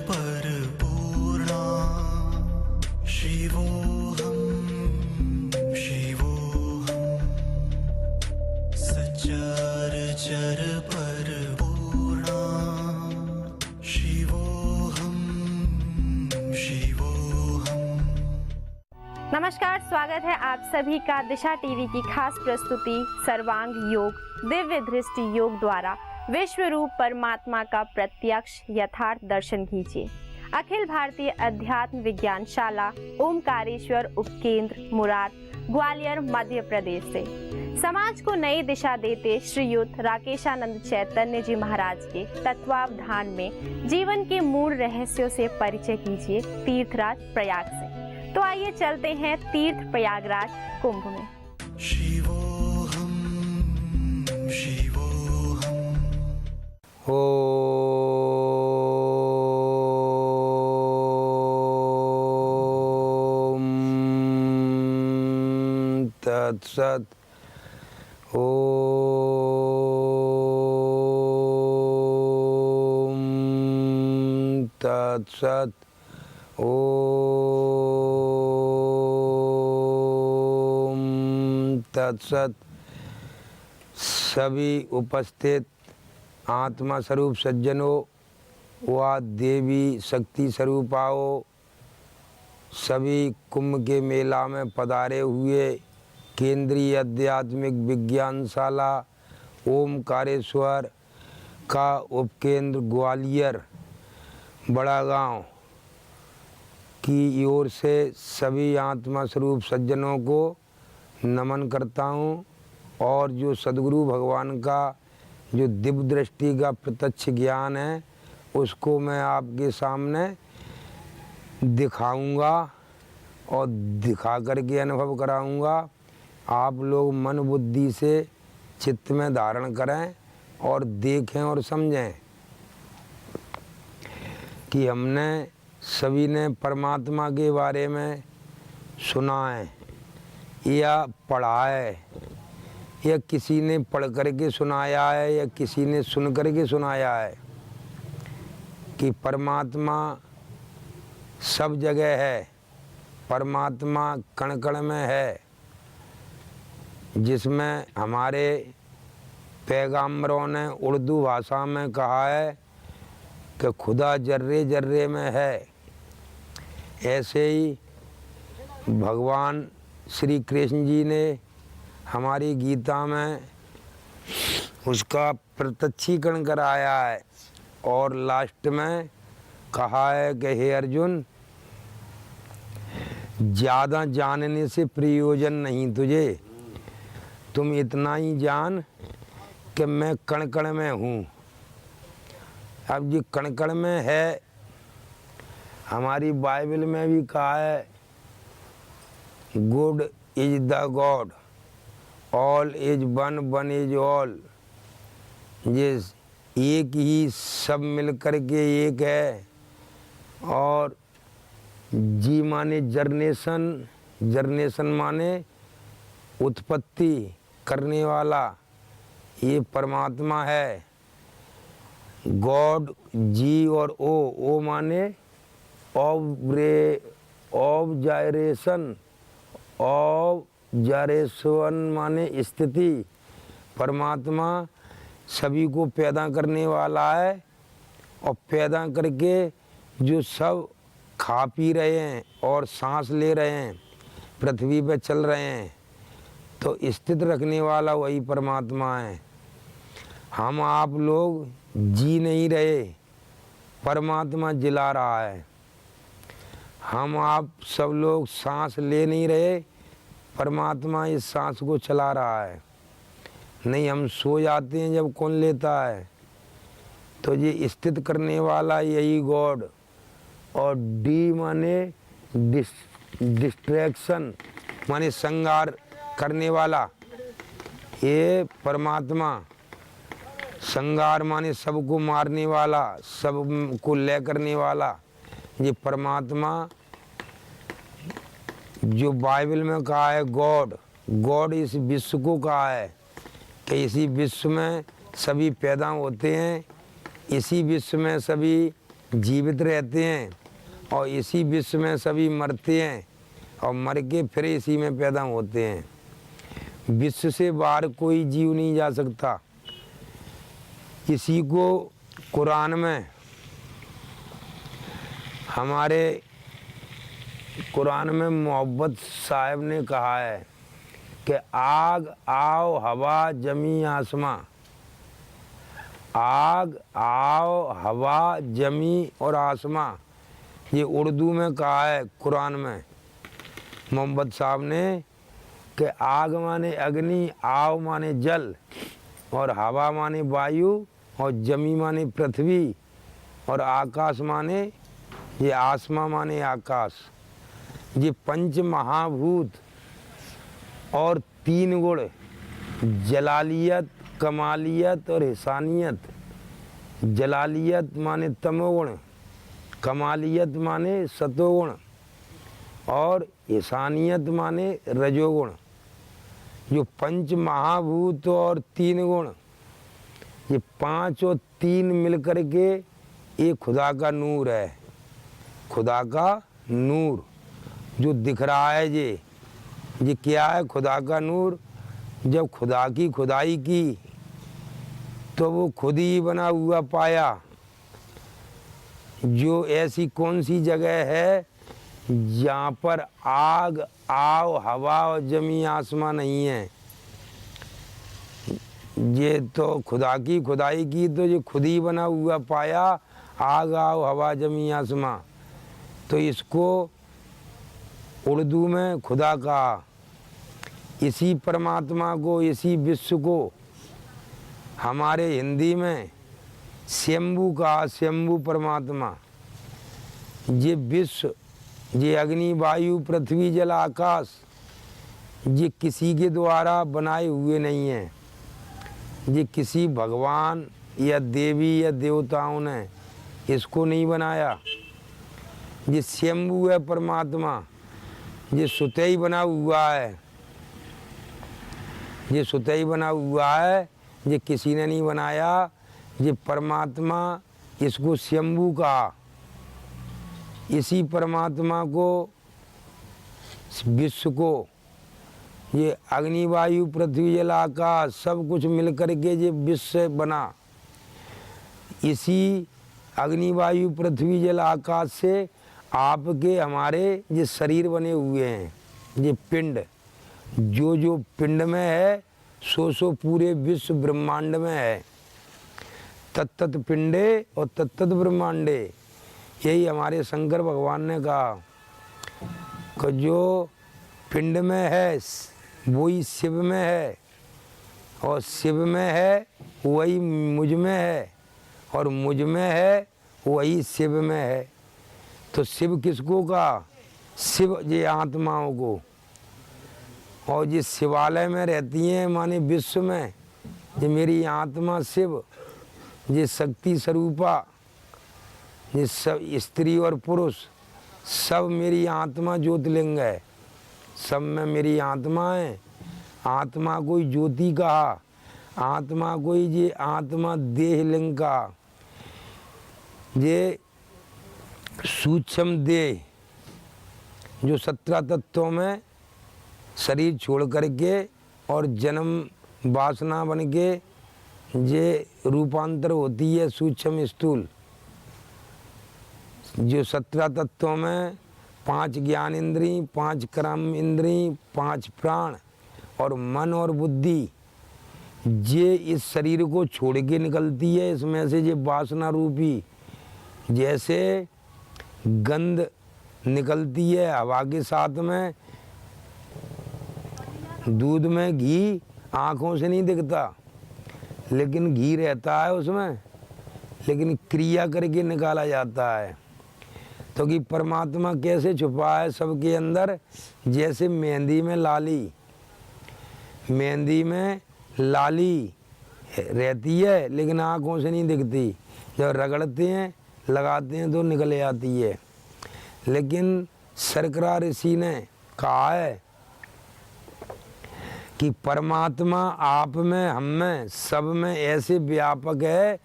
परपूर्णा शिवोऽहं शिवोऽहं सचराचर परपूर्णा शिवोऽहं शिवोऽहं। नमस्कार, स्वागत है आप सभी का दिशा टीवी की खास प्रस्तुति सर्वांग योग दिव्य दृष्टि योग द्वारा विश्व रूप परमात्मा का प्रत्यक्ष यथार्थ दर्शन कीजिए। अखिल भारतीय अध्यात्म विज्ञान शाला ओमकारेश्वर उपकेंद्र मुरार ग्वालियर मध्य प्रदेश से समाज को नई दिशा देते श्रीयुत राकेशानंद चैतन्य जी महाराज के तत्वावधान में जीवन के मूल रहस्यों से परिचय कीजिए तीर्थराज प्रयाग से। तो आइए चलते हैं तीर्थ प्रयागराज कुंभ में। शिवोऽहं शिवोऽहं। ॐ तत्सत्। ॐ तत्सत्। ॐ तत्सत्। सभी उपस्थित आत्मा स्वरूप सज्जनों व देवी शक्ति स्वरूपाओं, सभी कुंभ के मेला में पधारे हुए केंद्रीय आध्यात्मिक विज्ञानशाला ओमकारेश्वर का उपकेंद्र ग्वालियर बड़ा गांव की ओर से सभी आत्मा स्वरूप सज्जनों को नमन करता हूँ। और जो सद्गुरु भगवान का जो दिव्य दृष्टि का प्रत्यक्ष ज्ञान है उसको मैं आपके सामने दिखाऊंगा और दिखा करके अनुभव कराऊंगा। आप लोग मन बुद्धि से चित्त में धारण करें और देखें और समझें कि हमने सभी ने परमात्मा के बारे में सुना है या पढ़ा है या किसी ने पढ़ करके सुनाया है या किसी ने सुन करके सुनाया है कि परमात्मा सब जगह है, परमात्मा कण कण में है, जिसमें हमारे पैगंबरों ने उर्दू भाषा में कहा है कि खुदा जर्रे जर्रे में है। ऐसे ही भगवान श्री कृष्ण जी ने हमारी गीता में उसका प्रत्यक्षीकरण कराया है और लास्ट में कहा है कि हे अर्जुन, ज़्यादा जानने से प्रयोजन नहीं तुझे, तुम इतना ही जान कि मैं कण कण में हूँ। अब ये कण कण में है, हमारी बाइबल में भी कहा है good is the God, all is one, one is all. ये एक ही सब मिल कर के एक है। और जी माने जर्नेशन, जर्नेशन माने उत्पत्ति करने वाला, ये परमात्मा है। गॉड जी और ओ माने ऑब्जर्वेशन, ऑब्जर्वेशन माने स्थिति। परमात्मा सभी को पैदा करने वाला है और पैदा करके जो सब खा पी रहे हैं और सांस ले रहे हैं, पृथ्वी पर चल रहे हैं, तो स्थित रखने वाला वही परमात्मा है। हम आप लोग जी नहीं रहे, परमात्मा जिला रहा है। हम आप सब लोग सांस ले नहीं रहे, परमात्मा इस सांस को चला रहा है। नहीं, हम सो जाते हैं जब कौन लेता है। तो ये स्थित करने वाला यही गॉड। और डी माने डिस्ट्रैक्शन माने संगार करने वाला, ये परमात्मा। संगार माने सबको मारने वाला, सबको ले करने वाला, ये परमात्मा। जो बाइबल में कहा है गॉड, गॉड इस विश्व को कहा है कि इसी विश्व में सभी पैदा होते हैं, इसी विश्व में सभी जीवित रहते हैं और इसी विश्व में सभी मरते हैं और मर के फिर इसी में पैदा होते हैं। विश्व से बाहर कोई जीव नहीं जा सकता। इसी को कुरान में हमारे कुरान में मोहब्बत साहब ने कहा है कि आग आओ हवा जमी आसमां, आग आओ हवा जमी और आसमां, ये उर्दू में कहा है कुरान में मोहम्मद साहब ने कि आग माने अग्नि, आव माने जल और हवा माने वायु और जमी माने पृथ्वी और आकाश माने ये आसमां माने आकाश। ये पंच महाभूत और तीन गुण जलालियत, कमालियत और हिसानियत। जलालियत माने तमोगुण, कमालियत माने सतोगुण और हिसानियत माने रजोगुण। जो पंच महाभूत और तीन गुण, ये पांच और तीन मिलकर के ये खुदा का नूर है। खुदा का नूर जो दिख रहा है ये क्या है? खुदा का नूर। जब खुदा की खुदाई की तो वो खुद ही बना हुआ पाया। जो ऐसी कौन सी जगह है जहाँ पर आग, आव, हवा और जमी आसमां नहीं है? ये तो खुदा की खुदाई की तो ये खुद ही बना हुआ पाया, आग, आव, हवा, जमी आसमां। तो इसको उर्दू में खुदा कहा। इसी परमात्मा को, इसी विश्व को हमारे हिंदी में शंभू कहा, शंभू परमात्मा। ये विश्व, ये अग्नि, वायु, पृथ्वी, जल, आकाश, ये किसी के द्वारा बनाए हुए नहीं हैं। ये किसी भगवान या देवी या देवताओं ने इसको नहीं बनाया। ये शंभू है परमात्मा, ये स्वतः ही बना हुआ है। ये स्वतः ही बना हुआ है, ये किसी ने नहीं बनाया। ये परमात्मा, इसको शंभू कहा। इसी परमात्मा को, विश्व को, ये अग्नि, वायु, पृथ्वी, जल, आकाश सब कुछ मिलकर के ये विश्व बना। इसी अग्नि, वायु, पृथ्वी, जल, आकाश से आपके हमारे ये शरीर बने हुए हैं। ये पिंड, जो पिंड में है सो पूरे विश्व ब्रह्मांड में है। तत्त पिंडे और तत्त ब्रह्मांडे, यही हमारे शंकर भगवान ने कहा कि जो पिंड में है वही शिव में है और शिव में है वही मुझ में है और मुझ में है वही शिव में है। तो शिव किसको कहा? शिव ये आत्माओं को। और ये शिवालय में रहती हैं माने विश्व में, ये मेरी आत्मा शिव, ये शक्ति स्वरूपा, ये सब स्त्री और पुरुष सब मेरी आत्मा ज्योतिर्लिंग है। सब में मेरी आत्मा है। आत्मा कोई ज्योति कहा, आत्मा कोई ये आत्मा देहलिंग का। ये सूक्ष्म देह जो 17 तत्वों में शरीर छोड़ करके और जन्म वासना बन के ये रूपांतर होती है सूक्ष्म स्थूल। जो 17 तत्वों में 5 ज्ञान इंद्री, 5 कर्म इंद्री, 5 प्राण और मन और बुद्धि, ये इस शरीर को छोड़ के निकलती है। इसमें से ये वासना रूपी जैसे गंध निकलती है हवा के साथ में, दूध में घी आँखों से नहीं दिखता लेकिन घी रहता है उसमें, लेकिन क्रिया करके निकाला जाता है। तो कि परमात्मा कैसे छुपा है सबके अंदर? जैसे मेहंदी में लाली, मेहंदी में लाली रहती है लेकिन आँखों से नहीं दिखती। जब रगड़ते हैं, लगाते हैं तो निकल जाती है। लेकिन शर्करा ऋषि ने कहा है कि परमात्मा आप में, हम में, सब में ऐसे व्यापक है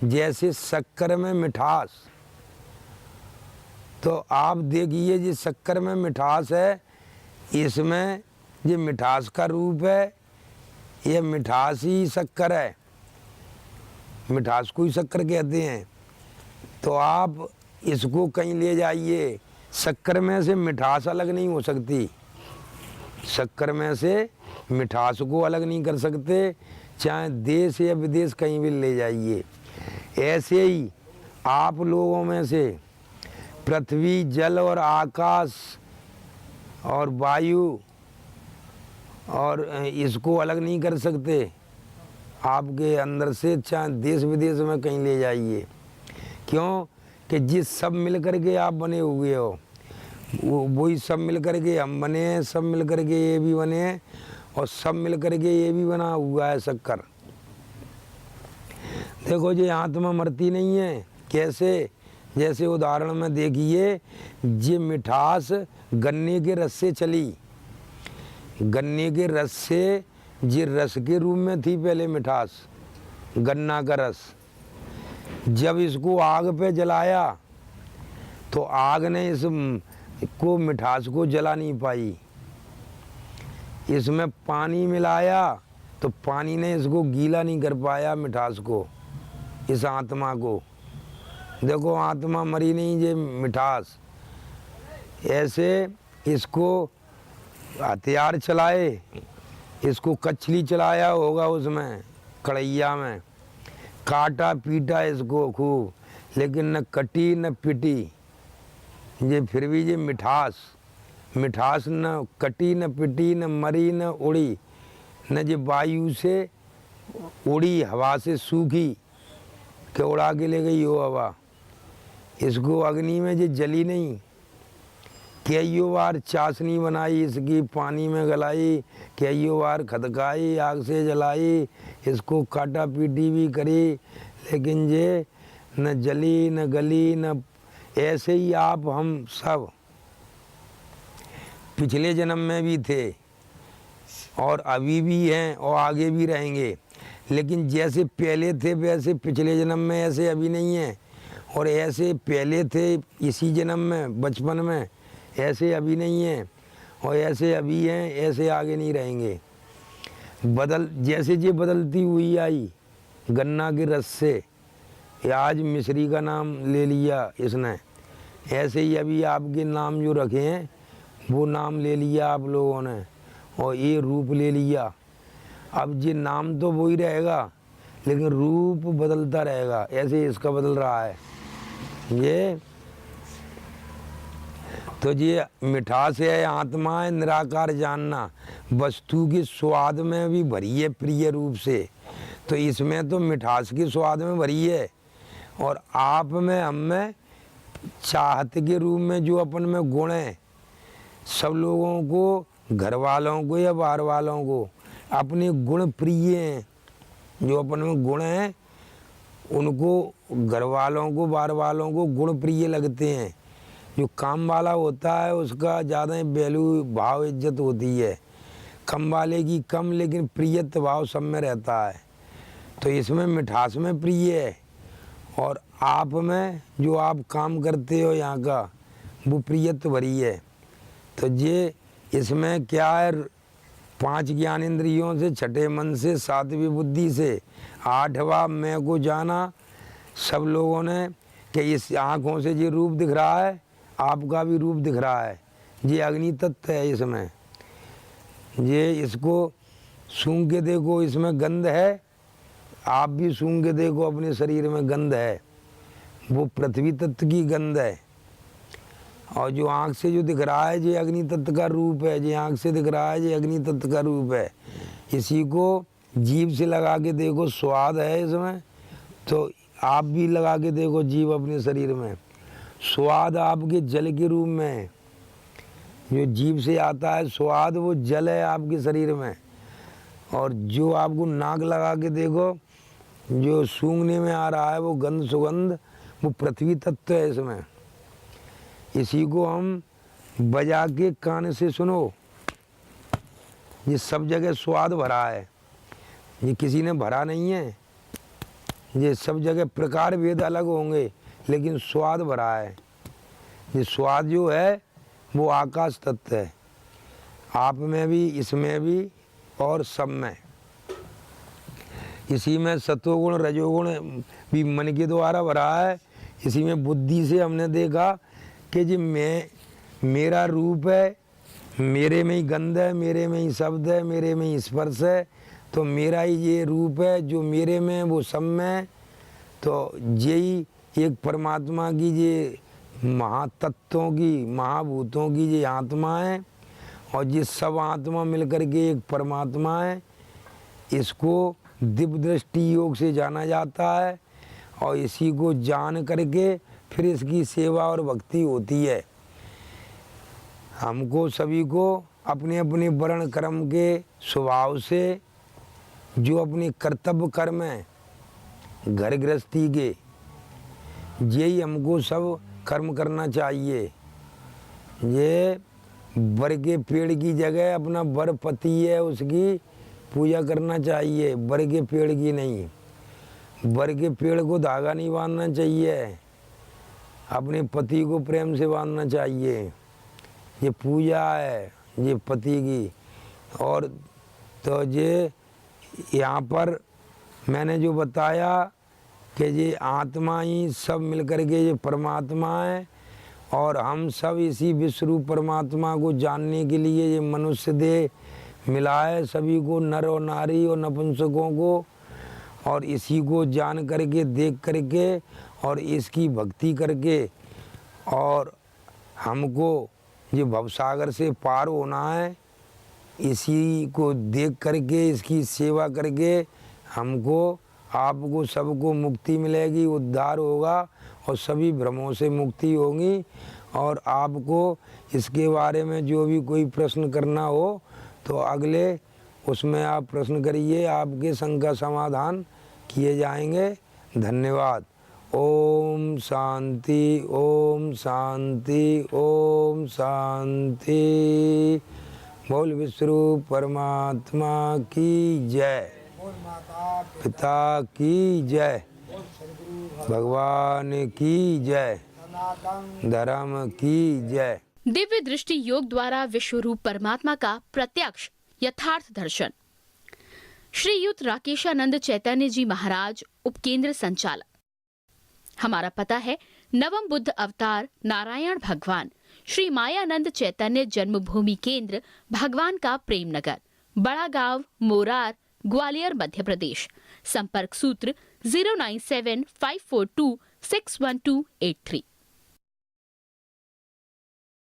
जैसे शक्कर में मिठास तो आप देखिए जिस शक्कर में मिठास है, इसमें ये मिठास का रूप है, ये मिठास ही शक्कर है, मिठास को ही शक्कर कहते हैं। तो आप इसको कहीं ले जाइए, शक्कर में से मिठास अलग नहीं हो सकती, शक्कर में से मिठास को अलग नहीं कर सकते, चाहे देश या विदेश कहीं भी ले जाइए। ऐसे ही आप लोगों में से पृथ्वी, जल और आकाश और वायु और इसको अलग नहीं कर सकते आपके अंदर से, चाहे देश विदेश में कहीं ले जाइए। क्यों कि जिस सब मिल कर के आप बने हुए हो, वही सब मिल कर के हम बने हैं, सब मिल कर के ये भी बने हैं और सब मिल कर के ये भी बना हुआ है शक्कर। देखो ये आत्मा मरती नहीं है, कैसे? जैसे उदाहरण में देखिए, ये मिठास गन्ने के रस से चली, गन्ने के रस से, ये रस के रूप में थी पहले मिठास, गन्ना का रस। जब इसको आग पे जलाया तो आग ने इसको मिठास को जला नहीं पाई, इसमें पानी मिलाया तो पानी ने इसको गीला नहीं कर पाया मिठास को, इस आत्मा को। देखो आत्मा मरी नहीं, ये मिठास। ऐसे इसको हथियार चलाए, इसको कचली चलाया होगा उसमें कढ़ैया में, काटा पीटा इसको खूब, लेकिन न कटी न पिटी, ये फिर भी ये मिठास, मिठास न कटी न पिटी न मरी न उड़ी, न ये वायु से उड़ी, हवा से सूखी के उड़ा के ले गई हो हवा, इसको अग्नि में ये जली नहीं। कईयों बार चाशनी बनाई इसकी, पानी में गलाई, कईयों बार खदकाई, आग से जलाई, इसको काटा पीटी भी करी, लेकिन ये न जली न गली न। ऐसे ही आप हम सब पिछले जन्म में भी थे और अभी भी हैं और आगे भी रहेंगे, लेकिन जैसे पहले थे वैसे पिछले जन्म में ऐसे अभी नहीं है, और ऐसे पहले थे इसी जन्म में बचपन में ऐसे अभी नहीं है, और ऐसे अभी हैं ऐसे आगे नहीं रहेंगे। जैसे ये बदलती हुई आई गन्ना के रस से, आज मिश्री का नाम ले लिया इसने, ऐसे ही अभी आपके नाम जो रखे हैं वो नाम ले लिया आप लोगों ने और ये रूप ले लिया। अब ये नाम तो वही रहेगा लेकिन रूप बदलता रहेगा, ऐसे इसका बदल रहा है ये। तो ये मिठास है, आत्मा है, निराकार जानना, वस्तु के स्वाद में भी भरी है प्रिय रूप से, तो इसमें तो मिठास के स्वाद में भरी है। और आप में, हम में चाहत के रूप में जो अपन में गुण है, सब लोगों को, घर वालों को या बाहर वालों को अपने गुण प्रिय हैं, जो अपन में गुण हैं उनको घर वालों को, बाहर वालों को गुण प्रिय लगते हैं। जो काम वाला होता है उसका ज़्यादा वैल्यू, भाव, इज्जत होती है, कम वाले की कम, लेकिन प्रियत्व भाव सब में रहता है। तो इसमें मिठास में प्रिय है, और आप में जो आप काम करते हो यहाँ का वो प्रियत्व भरी है। तो ये इसमें क्या है, 5 ज्ञान इंद्रियों से, 6ठे मन से, 7वीं बुद्धि से, 8वां मैं को जाना सब लोगों ने, कि इस आँखों से ये रूप दिख रहा है, आपका भी रूप दिख रहा है, ये अग्नि तत्व है इसमें। ये इसको सूंघ के देखो, इसमें गंध है, आप भी सूंघ के देखो अपने शरीर में गंध है, वो पृथ्वी तत्व की गंध है। और जो आँख से जो दिख रहा है ये अग्नि तत्व का रूप है, जो आँख से दिख रहा है ये अग्नि तत्व का रूप है। इसी को जीभ से लगा के देखो, स्वाद है इसमें, तो आप भी लगा के देखो जीभ अपने शरीर में, स्वाद आपके जल के रूप में है। जो जीभ से आता है स्वाद वो जल है आपके शरीर में। और जो आपको नाक लगा के देखो, जो सूंघने में आ रहा है वो गंध, सुगंध, वो पृथ्वी तत्व है इसमें। इसी को हम बजा के कान से सुनो, ये सब जगह स्वाद भरा है, ये किसी ने भरा नहीं है। ये सब जगह प्रकार भेद अलग होंगे लेकिन स्वाद भरा है। ये स्वाद जो है वो आकाश तत्व है, आप में भी, इसमें भी और सब में। इसी में सतोगुण रजोगुण भी मन के द्वारा भरा है। इसी में बुद्धि से हमने देखा कि जी मेरा रूप है, मेरे में ही गंध है, मेरे में ही शब्द है, मेरे में ही स्पर्श है, तो मेरा ही ये रूप है, जो मेरे में वो सब में। तो यही एक परमात्मा की ये महातत्वों की, महाभूतों की ये आत्मा है, और ये सब आत्मा मिलकर के एक परमात्मा है। इसको दिव्य दृष्टि योग से जाना जाता है, और इसी को जान करके फिर इसकी सेवा और भक्ति होती है। हमको सभी को अपने अपने वर्ण कर्म के स्वभाव से जो अपने कर्तव्य कर्म है घर गृहस्थी के, यही हमको सब कर्म करना चाहिए। ये बर के पेड़ की जगह अपना बर पति है उसकी पूजा करना चाहिए, बर के पेड़ की नहीं। बर के पेड़ को धागा नहीं बांधना चाहिए, अपने पति को प्रेम से बांधना चाहिए। ये पूजा है ये पति की। और तो ये यहाँ पर मैंने जो बताया कि ये आत्मा ही सब मिलकर के ये परमात्मा है, और हम सब इसी विश्वरूप परमात्मा को जानने के लिए ये मनुष्य देह मिला है सभी को, नर और नारी और नपुंसकों को। और इसी को जान करके, देख करके और इसकी भक्ति करके, और हमको ये भवसागर से पार होना है। इसी को देख करके, इसकी सेवा करके हमको, आपको, सबको मुक्ति मिलेगी, उद्धार होगा, और सभी भ्रमों से मुक्ति होगी। और आपको इसके बारे में जो भी कोई प्रश्न करना हो तो अगले उसमें आप प्रश्न करिए, आपके शंका समाधान किए जाएंगे। धन्यवाद। ओम शांति, ओम शांति, ओम शांति। बोल विश्वरूप परमात्मा की जय, पिता की जय, भगवान की जय, धर्म की जय। दिव्य दृष्टि योग द्वारा विश्वरूप परमात्मा का प्रत्यक्ष यथार्थ दर्शन। श्रीयुत राकेशानंद चैतन्य जी महाराज, उपकेंद्र संचालक। हमारा पता है नवम बुद्ध अवतार नारायण भगवान श्री मायानंद चैतन्य जन्मभूमि केंद्र, भगवान का प्रेम नगर, बड़ा गांव, मोरार, ग्वालियर, मध्य प्रदेश। संपर्क सूत्र 09754261283।